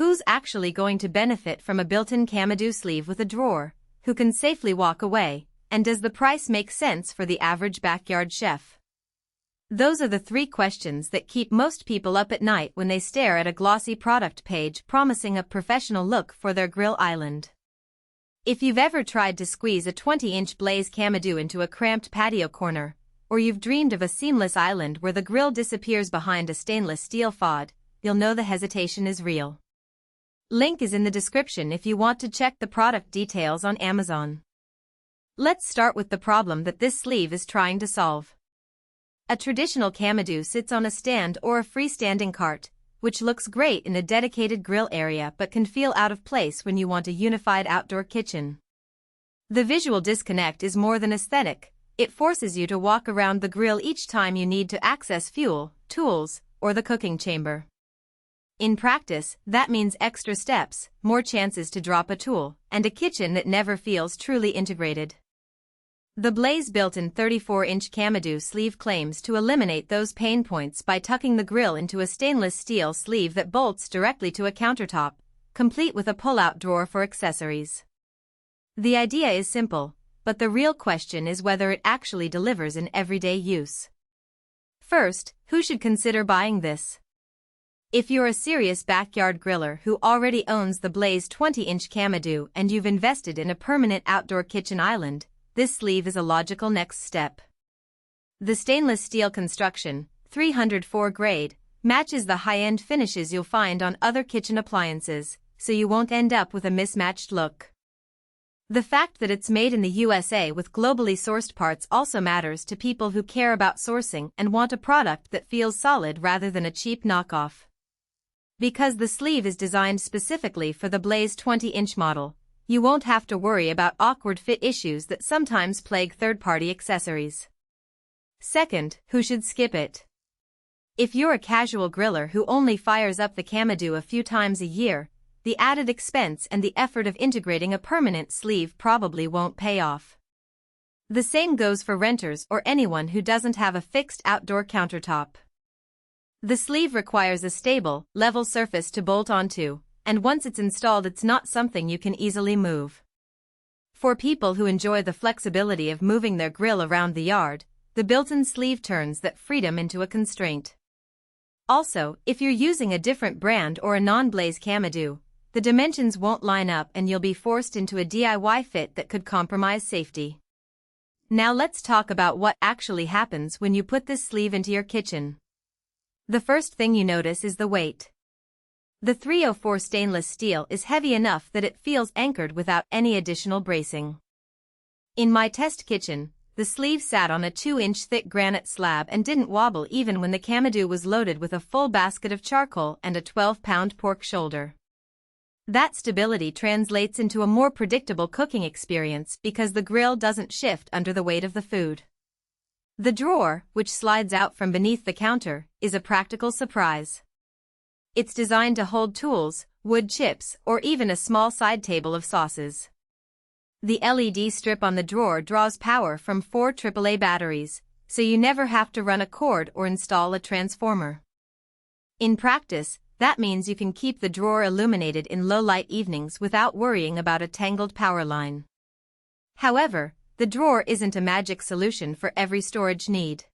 Who's actually going to benefit from a built-in Kamado sleeve with a drawer? Who can safely walk away? And does the price make sense for the average backyard chef? Those are the three questions that keep most people up at night when they stare at a glossy product page promising a professional look for their grill island. If you've ever tried to squeeze a 20-inch BLZ-KMDO into a cramped patio corner, or you've dreamed of a seamless island where the grill disappears behind a stainless steel FOD, you'll know the hesitation is real. Link is in the description if you want to check the product details on Amazon. Let's start with the problem that this sleeve is trying to solve. A traditional Kamado sits on a stand or a freestanding cart, which looks great in a dedicated grill area but can feel out of place when you want a unified outdoor kitchen. The visual disconnect is more than aesthetic. It forces you to walk around the grill each time you need to access fuel, tools, or the cooking chamber. In practice, that means extra steps, more chances to drop a tool, and a kitchen that never feels truly integrated. The BLZ built-in 34-inch Kamado sleeve claims to eliminate those pain points by tucking the grill into a stainless steel sleeve that bolts directly to a countertop, complete with a pull-out drawer for accessories. The idea is simple, but the real question is whether it actually delivers in everyday use. First, who should consider buying this? If you're a serious backyard griller who already owns the BLZ 20-inch Kamado and you've invested in a permanent outdoor kitchen island, this sleeve is a logical next step. The stainless steel construction, 304 grade, matches the high-end finishes you'll find on other kitchen appliances, so you won't end up with a mismatched look. The fact that it's made in the USA with globally sourced parts also matters to people who care about sourcing and want a product that feels solid rather than a cheap knockoff. Because the sleeve is designed specifically for the BLZ 20-inch model, you won't have to worry about awkward fit issues that sometimes plague third-party accessories. Second, who should skip it? If you're a casual griller who only fires up the Kamado a few times a year, the added expense and the effort of integrating a permanent sleeve probably won't pay off. The same goes for renters or anyone who doesn't have a fixed outdoor countertop. The sleeve requires a stable, level surface to bolt onto, and once it's installed it's not something you can easily move. For people who enjoy the flexibility of moving their grill around the yard, the built-in sleeve turns that freedom into a constraint. Also, if you're using a different brand or a non-BLZ Kamado, the dimensions won't line up and you'll be forced into a DIY fit that could compromise safety. Now let's talk about what actually happens when you put this sleeve into your kitchen. The first thing you notice is the weight. The 304 stainless steel is heavy enough that it feels anchored without any additional bracing. In my test kitchen, the sleeve sat on a 2-inch thick granite slab and didn't wobble even when the Kamado was loaded with a full basket of charcoal and a 12-pound pork shoulder. That stability translates into a more predictable cooking experience because the grill doesn't shift under the weight of the food. The drawer, which slides out from beneath the counter, is a practical surprise. It's designed to hold tools, wood chips, or even a small side table of sauces. The LED strip on the drawer draws power from 4 AAA batteries, so you never have to run a cord or install a transformer. In practice, that means you can keep the drawer illuminated in low-light evenings without worrying about a tangled power line. However, the drawer isn't a magic solution for every storage need.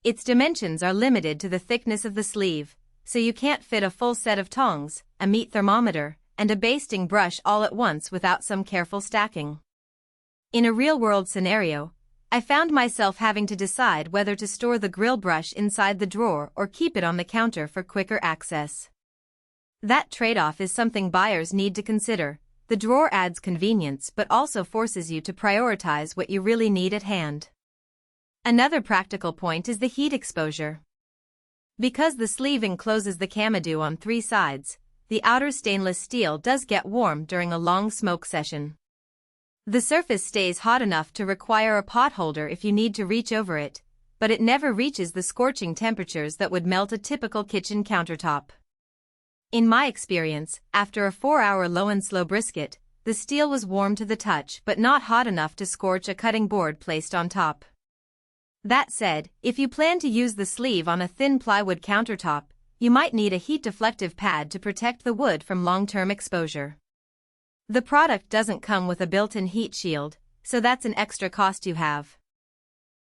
Its dimensions are limited to the thickness of the sleeve, so you can't fit a full set of tongs, a meat thermometer, and a basting brush all at once without some careful stacking. In a real-world scenario, I found myself having to decide whether to store the grill brush inside the drawer or keep it on the counter for quicker access. That trade-off is something buyers need to consider. The drawer adds convenience but also forces you to prioritize what you really need at hand. Another practical point is the heat exposure. Because the sleeve encloses the Kamado on 3 sides, the outer stainless steel does get warm during a long smoke session. The surface stays hot enough to require a pot holder if you need to reach over it, but it never reaches the scorching temperatures that would melt a typical kitchen countertop. In my experience, after a 4-hour low and slow brisket, the steel was warm to the touch but not hot enough to scorch a cutting board placed on top. That said, if you plan to use the sleeve on a thin plywood countertop, you might need a heat-deflective pad to protect the wood from long-term exposure. The product doesn't come with a built-in heat shield, so that's an extra cost you have.